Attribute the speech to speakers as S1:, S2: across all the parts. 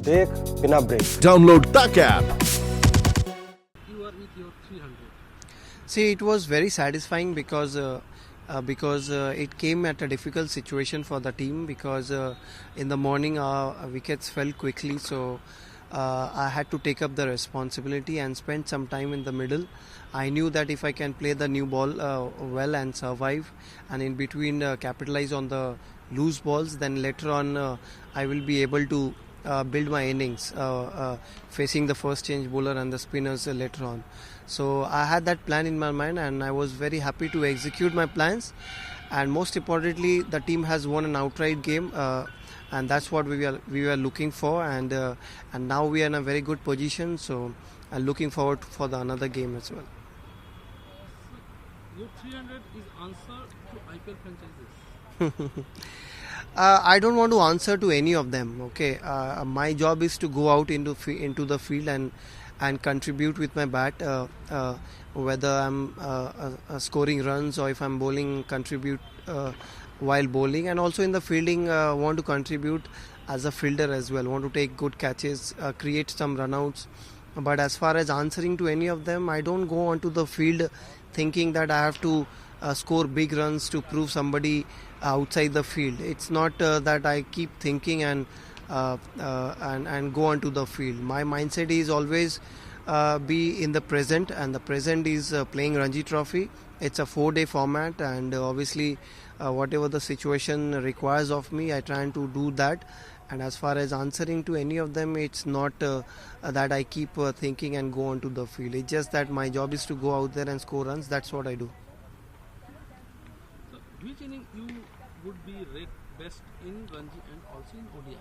S1: देख बिना break.
S2: Download Tak app.
S3: You are with your 300.
S4: See, it was very satisfying because it came at a difficult situation for the team because in the morning our wickets fell quickly, so I had to take up the responsibility and spend some time in the middle. I knew that if I can play the new ball well and survive, and in between capitalize on the loose balls, then later on I will be able to build my innings facing the first change bowler and the spinners later on. So I had that plan in my mind and I was very happy to execute my plans, and most importantly the team has won an outright game, and that's what we were looking for, and now we are in a very good position, so I'm looking forward for the another game as well.
S3: Your 300 is answer to IPL franchises.
S4: I don't want to answer to any of them. Okay, my job is to go out into the field and contribute with my bat. Whether I'm scoring runs or if I'm bowling, contribute while bowling, and also in the fielding, want to contribute as a fielder as well. Want to take good catches, create some runouts. But as far as answering to any of them, I don't go onto the field thinking that I have to score big runs to prove somebody outside the field. It's not that I keep thinking and go onto the field. My mindset is always be in the present, and the present is playing Ranji Trophy. It's a 4-day format, and obviously whatever the situation requires of me, I try to do that. And as far as answering to any of them, it's not that I keep thinking and go onto the field. It's just that my job is to go out there and score runs. That's what I do.
S3: So, which inning you would be ranked best in Ranji and also in ODI?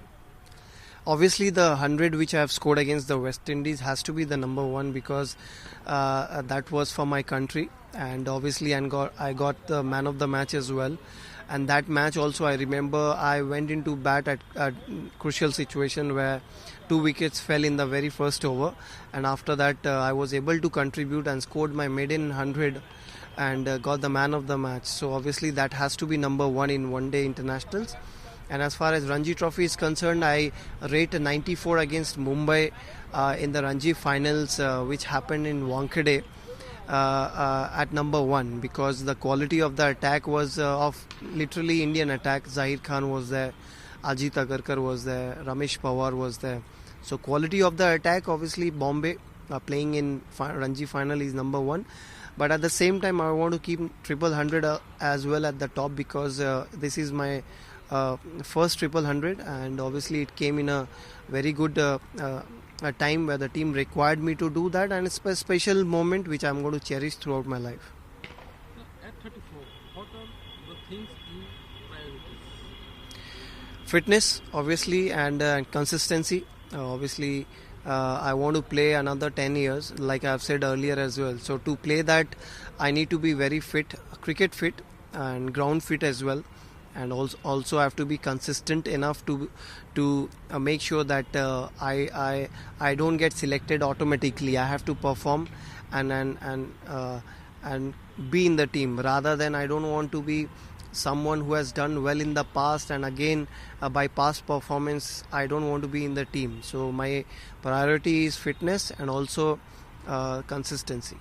S4: Obviously, the 100 which I have scored against the West Indies has to be the number one, because that was for my country, and obviously I got the man of the match as well. And that match also, I remember I went into bat at a crucial situation where 2 wickets fell in the very first over, and after that I was able to contribute and scored my maiden 100 and got the man of the match. So obviously that has to be number one in one-day internationals. And as far as Ranji Trophy is concerned, I rate a 94 against Mumbai in the Ranji finals, which happened in Wankhede, at number one, because the quality of the attack was of literally Indian attack. Zahir Khan was there, Ajit Agarkar was there, Ramesh Pawar was there. So quality of the attack, obviously Bombay playing in Ranji final is number one. But at the same time, I want to keep triple 100 as well at the top, because this is my first triple 100, and obviously it came in a very good a time where the team required me to do that, and it's a special moment which I'm going to cherish throughout my life.
S3: So, at 34, what are the things you prioritize?
S4: Fitness, obviously, and consistency. Obviously, I want to play another 10 years, like I've said earlier as well. So to play that, I need to be very fit, cricket fit and ground fit as well. And also have to be consistent enough to make sure that I don't get selected automatically. I have to perform and be in the team, rather than I don't want to be someone who has done well in the past and again by past performance I don't want to be in the team. So my priority is fitness and also consistency.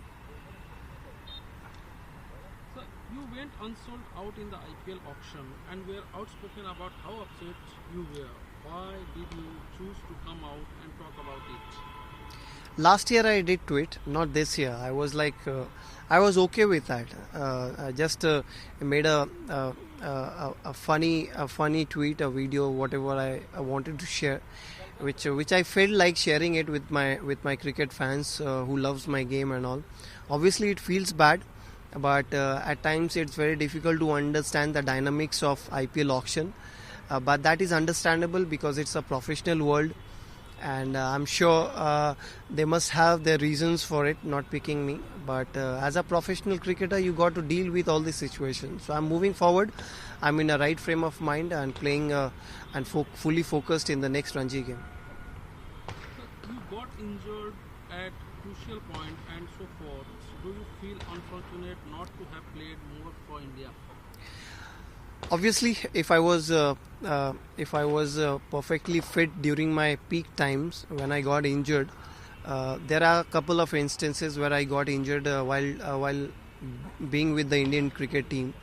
S3: You went unsold out in the IPL auction and were outspoken about how upset you were. Why did you choose to come out and talk about it?
S4: Last year I did tweet, not this year. I was like, I was okay with that. I just made a funny tweet, a video, whatever I wanted to share, which I felt like sharing it with my cricket fans who loves my game and all. Obviously, it feels bad. But at times it's very difficult to understand the dynamics of IPL auction, but that is understandable because it's a professional world, and I'm sure they must have their reasons for it not picking me. But as a professional cricketer, you got to deal with all these situations. So I'm moving forward. I'm in a right frame of mind and playing and fully focused in the next Ranji game.
S3: You got injured at crucial point and so forth. Do you feel unfortunate not to have played more for India?
S4: Obviously, if I was perfectly fit during my peak times when I got injured, there are a couple of instances where I got injured while being with the Indian cricket team.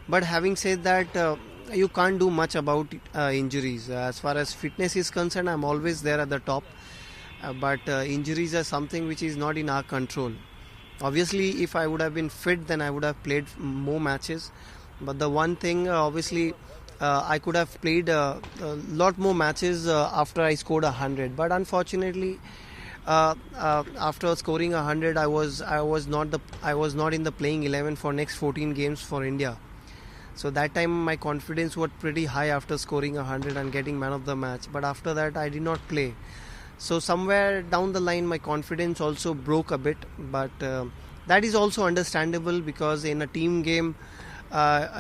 S4: But having said that, you can't do much about injuries. As far as fitness is concerned, I'm always there at the top. But injuries are something which is not in our control. Obviously, if I would have been fit, then I would have played more matches. But the one thing, obviously, I could have played a lot more matches after I scored 100. But unfortunately, after scoring 100, I was not in the playing 11 for next 14 games for India. So that time my confidence was pretty high after scoring 100 and getting man of the match. But after that, I did not play. So somewhere down the line, my confidence also broke a bit, but that is also understandable because in a team game,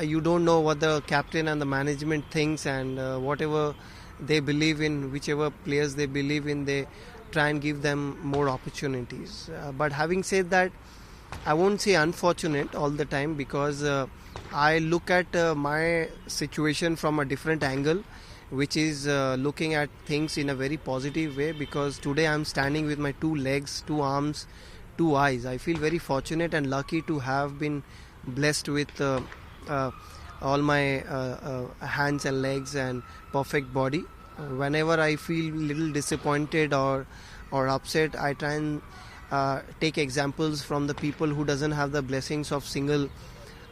S4: you don't know what the captain and the management thinks, and whatever they believe in, whichever players they believe in, they try and give them more opportunities. But having said that, I won't say unfortunate all the time because I look at my situation from a different angle, which is looking at things in a very positive way, because today I'm standing with my two legs, two arms, two eyes. I feel very fortunate and lucky to have been blessed with all my hands and legs and perfect body. Whenever I feel little disappointed or upset, I try and take examples from the people who doesn't have the blessings of single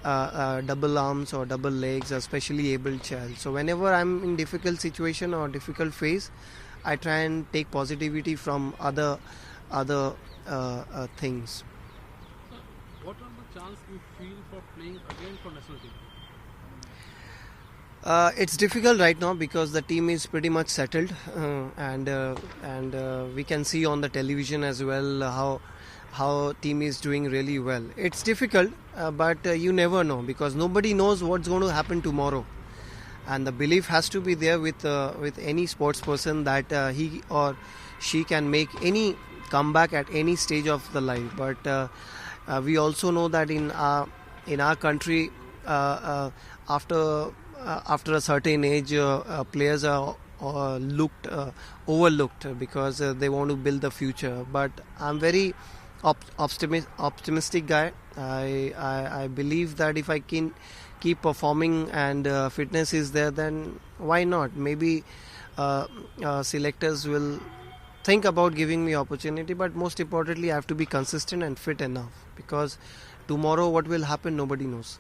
S4: double arms or double legs, especially able child. So whenever I'm in difficult situation or difficult phase, I try and take positivity from other things.
S3: So, what are the chances you feel for playing again for national team?
S4: It's difficult right now because the team is pretty much settled, and we can see on the television as well how team is doing really well. It's difficult, but you never know because nobody knows what's going to happen tomorrow, and the belief has to be there with any sports person that he or she can make any comeback at any stage of the life. But we also know that in our country, after a certain age, players are overlooked because they want to build the future. But I'm very optimistic guy. I believe that if I can keep performing and fitness is there, then why not? Maybe selectors will think about giving me opportunity, but most importantly I have to be consistent and fit enough, because tomorrow what will happen nobody knows.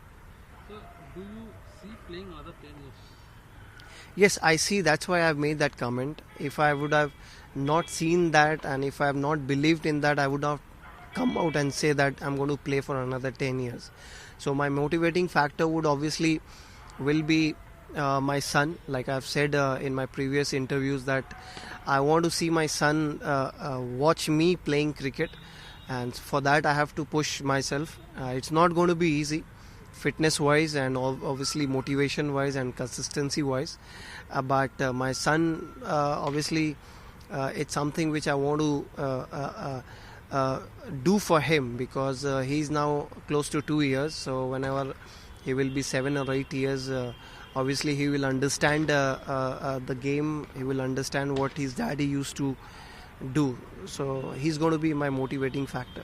S3: So, do you see playing another 10 years?
S4: Yes, I see. That's why I've made that comment. If I would have not seen that and if I have not believed in that, I would have come out and say that I'm going to play for another 10 years. So my motivating factor would obviously will be my son. Like I've said in my previous interviews, that I want to see my son watch me playing cricket, and for that I have to push myself. It's not going to be easy, fitness wise and obviously motivation wise and consistency wise, but my son, obviously it's something which I want to do for him, because he's now close to 2 years. So whenever he will be 7 or 8 years, obviously he will understand the game. He will understand what his daddy used to do. So he's going to be my motivating factor.